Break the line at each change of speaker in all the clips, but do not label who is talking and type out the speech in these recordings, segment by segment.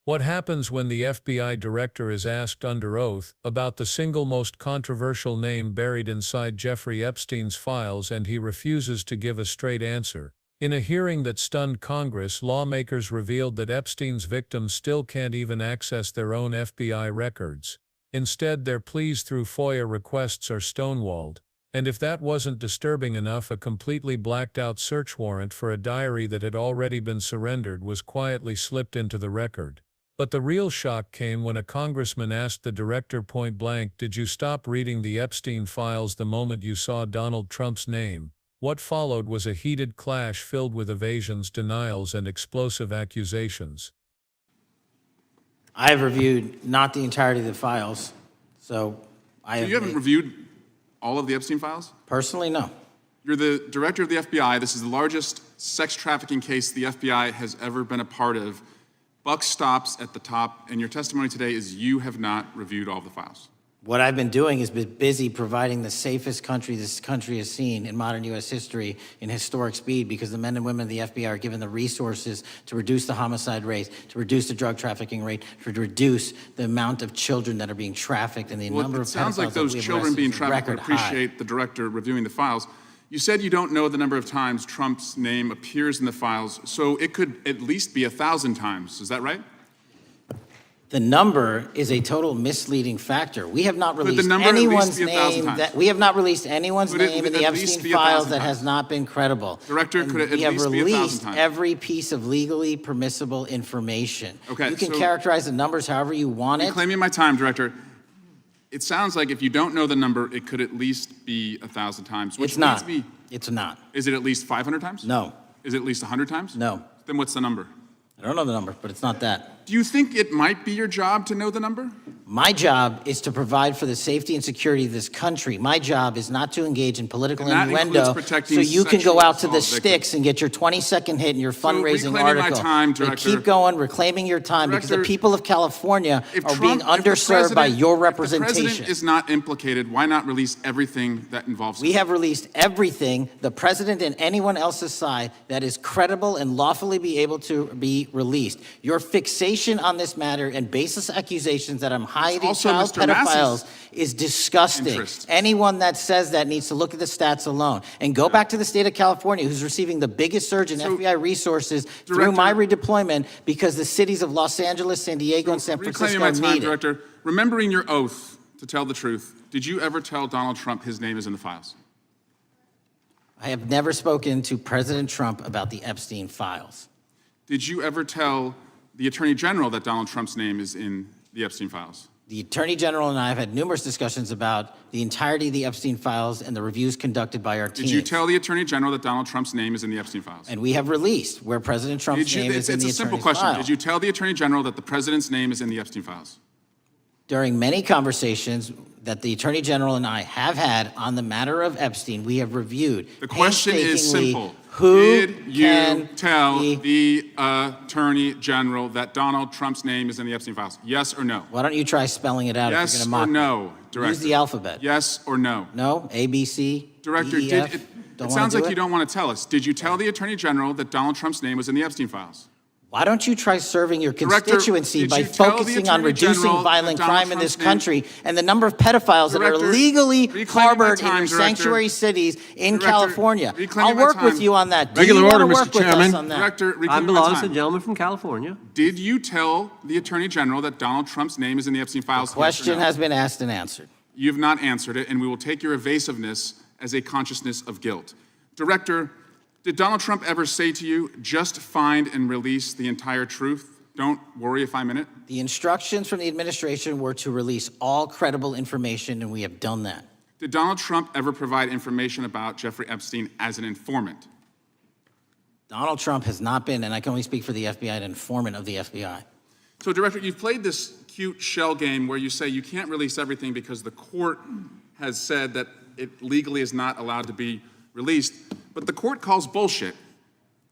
What happens when the FBI director is asked under oath about the single most controversial name buried inside Jeffrey Epstein's files and he refuses to give a straight answer? In a hearing that stunned Congress, lawmakers revealed that Epstein's victims still can't even access their own FBI records. Instead, their pleas through FOIA requests are stonewalled. And if that wasn't disturbing enough, a completely blacked-out search warrant for a diary that had already been surrendered was quietly slipped into the record. But the real shock came when a congressman asked the director point-blank, "Did you stop reading the Epstein files the moment you saw Donald Trump's name?" What followed was a heated clash filled with evasions, denials, and explosive accusations.
I have reviewed not the entirety of the files, so
you haven't reviewed all of the Epstein files?
Personally, no.
You're the director of the FBI. This is the largest sex trafficking case the FBI has ever been a part of. Buck stops at the top, and your testimony today is you have not reviewed all the files.
What I've been doing is been busy providing the safest country this country has seen in modern U.S. history in historic speed, because the men and women of the FBI are given the resources to reduce the homicide rate, to reduce the drug trafficking rate, to reduce the amount of children that are being trafficked, and the number of pedophiles. It sounds like
those children being trafficked would appreciate the director reviewing the files. You said you don't know the number of times Trump's name appears in the files, so it could at least be 1,000 times. Is that right?
The number is a total misleading factor. We have not released anyone's name in the Epstein files that has not been credible.
Director, could it at least be 1,000 times?
We have released every piece of legally permissible information.
Okay,
you can characterize the numbers however you want it.
Claiming my time, Director. It sounds like if you don't know the number, it could at least be 1,000 times.
It's not. It's not.
Is it at least 500 times?
No.
Is it at least 100 times?
No.
Then what's the number?
I don't know the number, but it's not that.
Do you think it might be your job to know the number?
My job is to provide for the safety and security of this country. My job is not to engage in political innuendo so you can go out to the sticks and get your 20-second hit in your fundraising article.
My time, Director.
Keep going, reclaiming your time, because the people of California are being underserved by your representation.
If the president is not implicated, why not release everything that involves him?
We have released everything, the president and anyone else's side, that is credible and lawfully be able to be released. Your fixation on this matter and baseless accusations that I'm hiding child pedophiles is disgusting. Anyone that says that needs to look at the stats alone and go back to the state of California, who's receiving the biggest surge in FBI resources through my redeployment, because the cities of Los Angeles, San Diego, and San Francisco need it.
Director, remembering your oath to tell the truth, did you ever tell Donald Trump his name is in the files?
I have never spoken to President Trump about the Epstein files.
Did you ever tell the Attorney General that Donald Trump's name is in the Epstein files?
The Attorney General and I have had numerous discussions about the entirety of the Epstein files and the reviews conducted by our team.
Did you tell the Attorney General that Donald Trump's name is in the Epstein files?
And we have released where President Trump's name is in the Attorney's file.
It's a simple question. Did you tell the Attorney General that the President's name is in the Epstein files?
During many conversations that the Attorney General and I have had on the matter of Epstein, we have reviewed.
The question is simple.
Who
did you tell the Attorney General that Donald Trump's name is in the Epstein files? Yes or no?
Why don't you try spelling it out?
Yes
if you're
or no, Director?
Use the alphabet.
Yes or no?
No? A, B, C,
Director,
D, E, F?
It sounds like you don't want to tell us. Did you tell the Attorney General that Donald Trump's name was in the Epstein files?
Why don't you try serving your constituency by focusing on reducing violent crime in this country and the number of pedophiles that are legally harbored in your sanctuary cities in California? I'll work with you on that.
Regular order, Mr. Chairman.
I'm
the lawless gentleman from California.
Did you tell the Attorney General that Donald Trump's name is in the Epstein files?
The question has been asked and answered.
You've not answered it, and we will take your evasiveness as a consciousness of guilt. Director, did Donald Trump ever say to you, just find and release the entire truth? Don't worry if I'm in it?
The instructions from the administration were to release all credible information, and we have done that.
Did Donald Trump ever provide information about Jeffrey Epstein as an informant?
Donald Trump has not been, and I can only speak for the FBI, an informant of the FBI.
So, Director, you've played this cute shell game where you say you can't release everything because the court has said that it legally is not allowed to be released, but the court calls bullshit.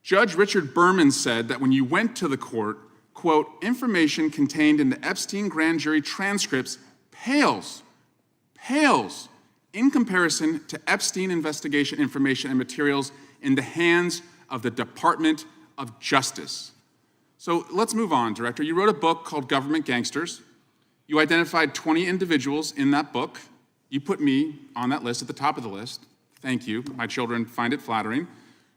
Judge Richard Berman said that when you went to the court, quote, information contained in the Epstein grand jury transcripts pales in comparison to Epstein investigation information and materials in the hands of the Department of Justice. So let's move on, Director. You wrote a book called Government Gangsters. You identified 20 individuals in that book. You put me on that list, at the top of the list. Thank you. My children find it flattering.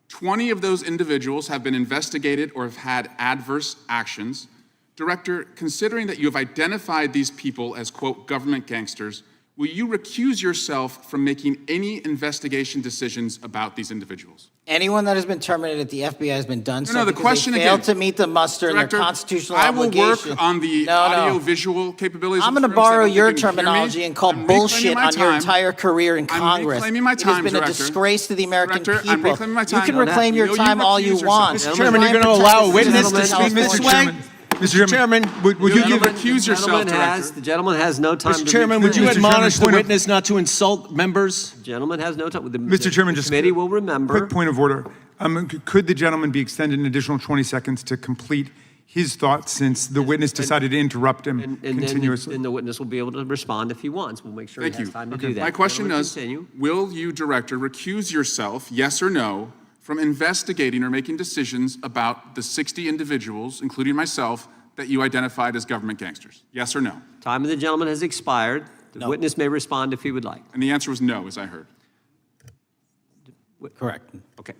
20 of those individuals have been investigated or have had adverse actions. Director, considering that you have identified these people as, quote, government gangsters, will you recuse yourself from making any investigation decisions about these individuals?
Anyone that has been terminated at the FBI has been done so
No, the
because
question
they failed
again,
to meet the muster
Director,
and their constitutional
I will
obligation.
work on the audio-visual capabilities.
I'm
of
going to
the room, so
borrow
I don't
your
think you can hear me.
terminology and call
I'm reclaiming
bullshit
my
on your
time.
entire career in
I'm
Congress.
reclaiming my
It has
time,
been a
Director.
disgrace to the American
Director, I'm
people.
reclaiming my
You
time.
can
Will
reclaim your
you
time all you
recuse
want.
yourself?
Mr.
Chairman, you're going to allow a witness to speak this way? Mr. Chairman, would you give...
Recuse yourself, Director.
The gentleman has no time to...
Mr. Chairman, would you
reclaim.
admonish the
point of-
witness not to insult members?
The gentleman has no time.
Mr. Chairman,
the
just
committee will remember.
Quick point of order. Could the gentleman be extended an additional 20 seconds to complete his thoughts, since the witness decided to interrupt him
And
continuously?
then the witness will be able to respond if he wants. We'll make sure
Thank
he has
you.
time to do that.
My question
Gentleman,
is,
continue.
will you, Director, recuse yourself, yes or no, from investigating or making decisions about the 60 individuals, including myself, that you identified as government gangsters? Yes or no?
Time of the gentleman has expired. The
No.
witness may respond if he would like.
And the answer was no, as I heard.
Correct.
Okay.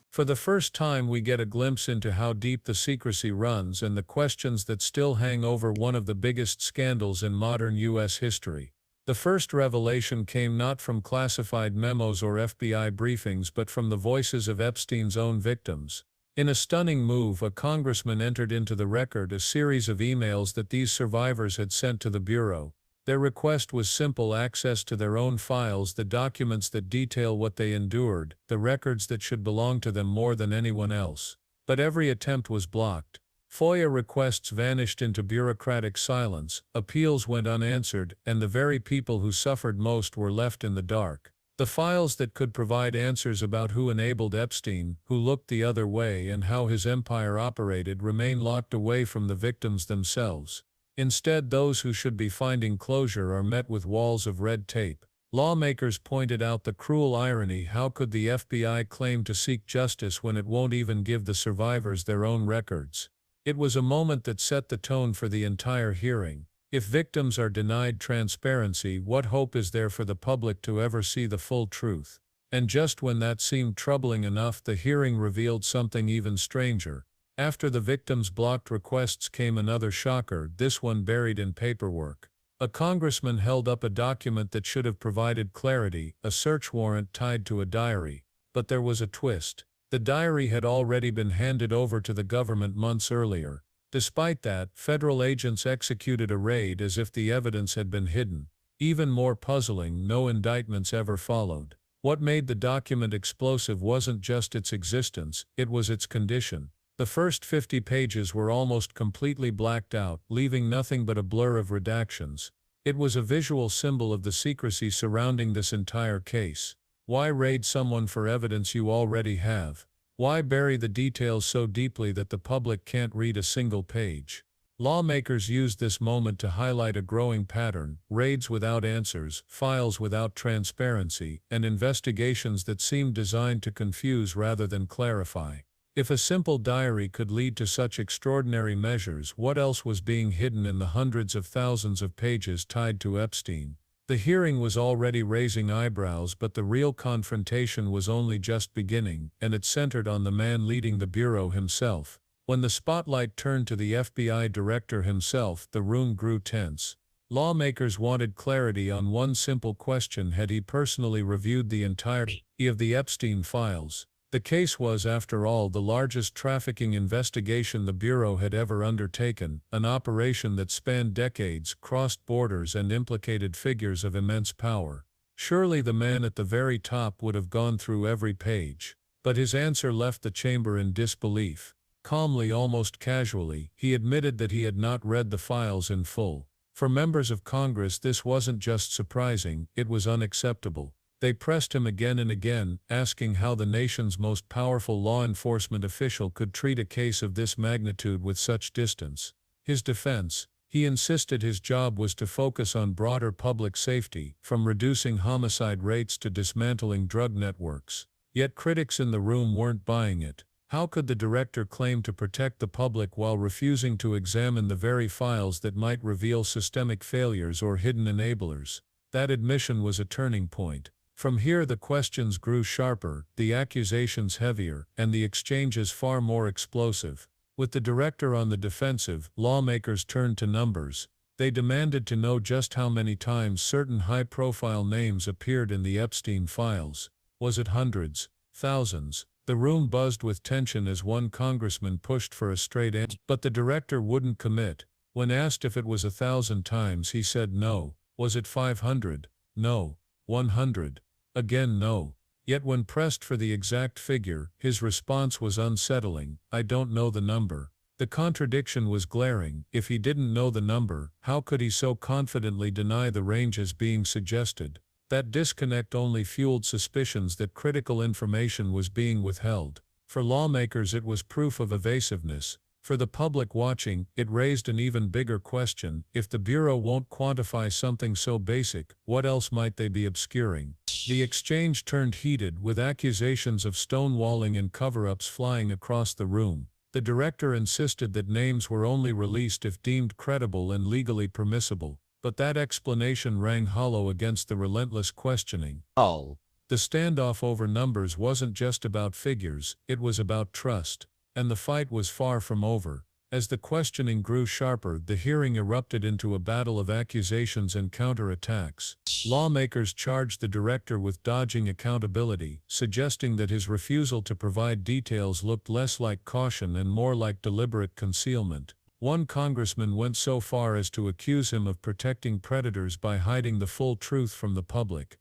For the first time, we get a glimpse into how deep the secrecy runs and the questions that still hang over one of the biggest scandals in modern U.S. history. The first revelation came not from classified memos or FBI briefings but from the voices of Epstein's own victims. In a stunning move, a congressman entered into the record a series of emails that these survivors had sent to the Bureau. Their request was simple: access to their own files, the documents that detail what they endured, the records that should belong to them more than anyone else. But every attempt was blocked. FOIA requests vanished into bureaucratic silence, appeals went unanswered, and the very people who suffered most were left in the dark. The files that could provide answers about who enabled Epstein, who looked the other way, and how his empire operated remain locked away from the victims themselves. Instead, those who should be finding closure are met with walls of red tape. Lawmakers pointed out the cruel irony: how could the FBI claim to seek justice when it won't even give the survivors their own records? It was a moment that set the tone for the entire hearing. If victims are denied transparency, what hope is there for the public to ever see the full truth? And just when that seemed troubling enough, the hearing revealed something even stranger. After the victims' blocked requests came another shocker, this one buried in paperwork. A congressman held up a document that should have provided clarity, a search warrant tied to a diary. But there was a twist. The diary had already been handed over to the government months earlier. Despite that, federal agents executed a raid as if the evidence had been hidden. Even more puzzling, no indictments ever followed. What made the document explosive wasn't just its existence, it was its condition. The first 50 pages were almost completely blacked out, leaving nothing but a blur of redactions. It was a visual symbol of the secrecy surrounding this entire case. Why raid someone for evidence you already have? Why bury the details so deeply that the public can't read a single page? Lawmakers used this moment to highlight a growing pattern: raids without answers, files without transparency, and investigations that seemed designed to confuse rather than clarify. If a simple diary could lead to such extraordinary measures, what else was being hidden in the hundreds of thousands of pages tied to Epstein? The hearing was already raising eyebrows, but the real confrontation was only just beginning, and it centered on the man leading the Bureau himself. When the spotlight turned to the FBI director himself, the room grew tense. Lawmakers wanted clarity on one simple question: had he personally reviewed the entirety of the Epstein files? The case was, after all, the largest trafficking investigation the Bureau had ever undertaken, an operation that spanned decades, crossed borders, and implicated figures of immense power. Surely the man at the very top would have gone through every page. But his answer left the chamber in disbelief. Calmly, almost casually, he admitted that he had not read the files in full. For members of Congress, this wasn't just surprising, it was unacceptable. They pressed him again and again, asking how the nation's most powerful law enforcement official could treat a case of this magnitude with such distance. His defense: he insisted his job was to focus on broader public safety, from reducing homicide rates to dismantling drug networks. Yet critics in the room weren't buying it. How could the director claim to protect the public while refusing to examine the very files that might reveal systemic failures or hidden enablers? That admission was a turning point. From here the questions grew sharper, the accusations heavier, and the exchanges far more explosive. With the director on the defensive, lawmakers turned to numbers. They demanded to know just how many times certain high-profile names appeared in the Epstein files. Was it hundreds? Thousands? The room buzzed with tension as one congressman pushed for a straight answer. But the director wouldn't commit. When asked if it was 1,000 times, he said no. Was it 500? No. 100? Again no. Yet when pressed for the exact figure, his response was unsettling: I don't know the number. The contradiction was glaring. If he didn't know the number, how could he so confidently deny the range as being suggested? That disconnect only fueled suspicions that critical information was being withheld. For lawmakers it was proof of evasiveness. For the public watching, it raised an even bigger question: if the Bureau won't quantify something so basic, what else might they be obscuring? The exchange turned heated, with accusations of stonewalling and cover-ups flying across the room. The director insisted that names were only released if deemed credible and legally permissible, but that explanation rang hollow against the relentless questioning. The standoff over numbers wasn't just about figures, it was about trust. And the fight was far from over. As the questioning grew sharper, the hearing erupted into a battle of accusations and counterattacks. Lawmakers charged the director with dodging accountability, suggesting that his refusal to provide details looked less like caution and more like deliberate concealment. One congressman went so far as to accuse him of protecting predators by hiding the full truth from the public.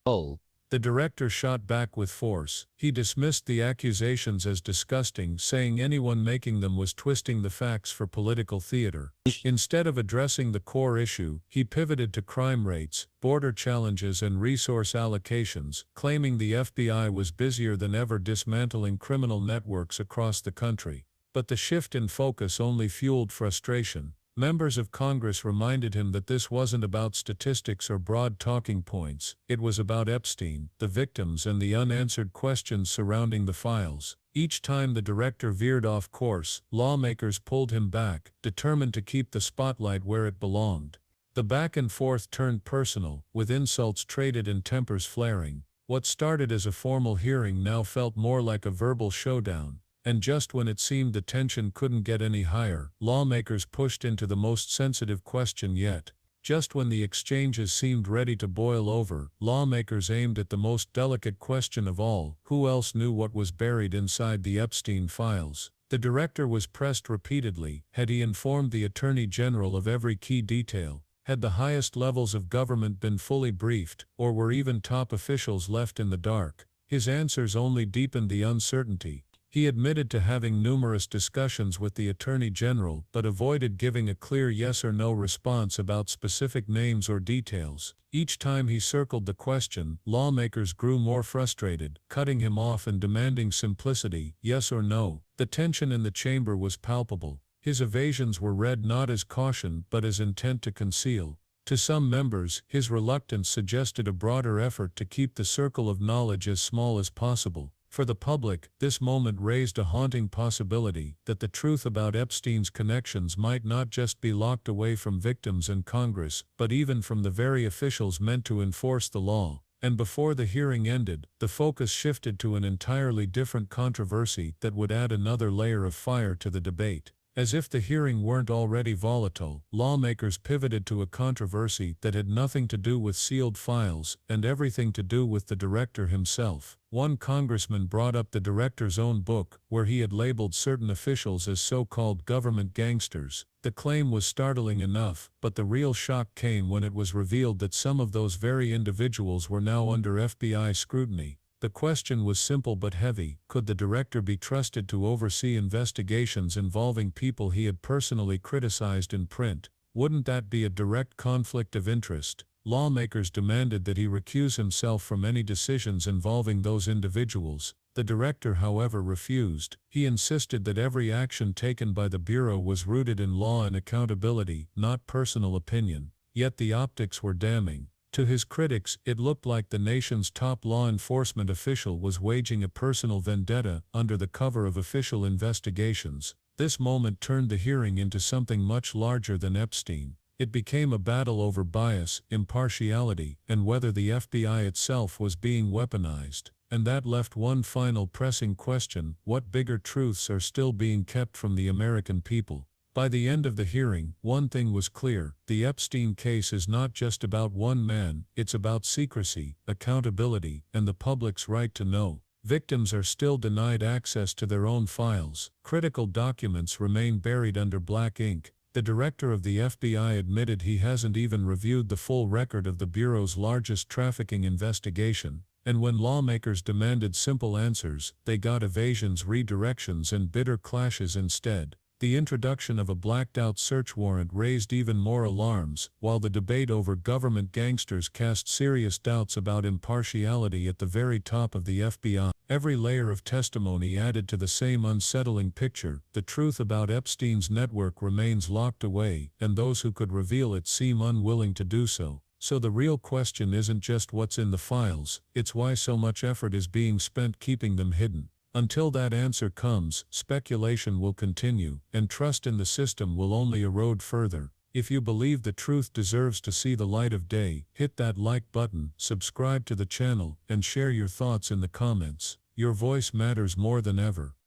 The director shot back with force. He dismissed the accusations as disgusting, saying anyone making them was twisting the facts for political theater. Instead of addressing the core issue, he pivoted to crime rates, border challenges and resource allocations, claiming the FBI was busier than ever dismantling criminal networks across the country. But the shift in focus only fueled frustration. Members of Congress reminded him that this wasn't about statistics or broad talking points. It was about Epstein, the victims, and the unanswered questions surrounding the files. Each time the director veered off course, lawmakers pulled him back, determined to keep the spotlight where it belonged. The back and forth turned personal, with insults traded and tempers flaring. What started as a formal hearing now felt more like a verbal showdown. And just when it seemed the tension couldn't get any higher, lawmakers pushed into the most sensitive question yet. Just when the exchanges seemed ready to boil over, lawmakers aimed at the most delicate question of all: who else knew what was buried inside the Epstein files? The director was pressed repeatedly. Had he informed the Attorney General of every key detail? Had the highest levels of government been fully briefed, or were even top officials left in the dark? His answers only deepened the uncertainty. He admitted to having numerous discussions with the Attorney General, but avoided giving a clear yes or no response about specific names or details. Each time he circled the question, lawmakers grew more frustrated, cutting him off and demanding simplicity: yes or no. The tension in the chamber was palpable. His evasions were read not as caution but as intent to conceal. To some members, his reluctance suggested a broader effort to keep the circle of knowledge as small as possible. For the public, this moment raised a haunting possibility that the truth about Epstein's connections might not just be locked away from victims and Congress, but even from the very officials meant to enforce the law. And before the hearing ended, the focus shifted to an entirely different controversy that would add another layer of fire to the debate. As if the hearing weren't already volatile, lawmakers pivoted to a controversy that had nothing to do with sealed files and everything to do with the director himself. One congressman brought up the director's own book, where he had labeled certain officials as so-called government gangsters. The claim was startling enough, but the real shock came when it was revealed that some of those very individuals were now under FBI scrutiny. The question was simple but heavy: could the director be trusted to oversee investigations involving people he had personally criticized in print? Wouldn't that be a direct conflict of interest? Lawmakers demanded that he recuse himself from any decisions involving those individuals. The director, however, refused. He insisted that every action taken by the Bureau was rooted in law and accountability, not personal opinion. Yet the optics were damning. To his critics, it looked like the nation's top law enforcement official was waging a personal vendetta under the cover of official investigations. This moment turned the hearing into something much larger than Epstein. It became a battle over bias, impartiality, and whether the FBI itself was being weaponized. And that left one final pressing question: what bigger truths are still being kept from the American people? By the end of the hearing, one thing was clear: the Epstein case is not just about one man, it's about secrecy, accountability, and the public's right to know. Victims are still denied access to their own files. Critical documents remain buried under black ink. The director of the FBI admitted he hasn't even reviewed the full record of the Bureau's largest trafficking investigation. And when lawmakers demanded simple answers, they got evasions, redirections, and bitter clashes instead. The introduction of a blacked-out search warrant raised even more alarms, while the debate over government gangsters cast serious doubts about impartiality at the very top of the FBI. Every layer of testimony added to the same unsettling picture: the truth about Epstein's network remains locked away, and those who could reveal it seem unwilling to do so. So the real question isn't just what's in the files, it's why so much effort is being spent keeping them hidden. Until that answer comes, speculation will continue, and trust in the system will only erode further. If you believe the truth deserves to see the light of day, hit that like button, subscribe to the channel, and share your thoughts in the comments. Your voice matters more than ever.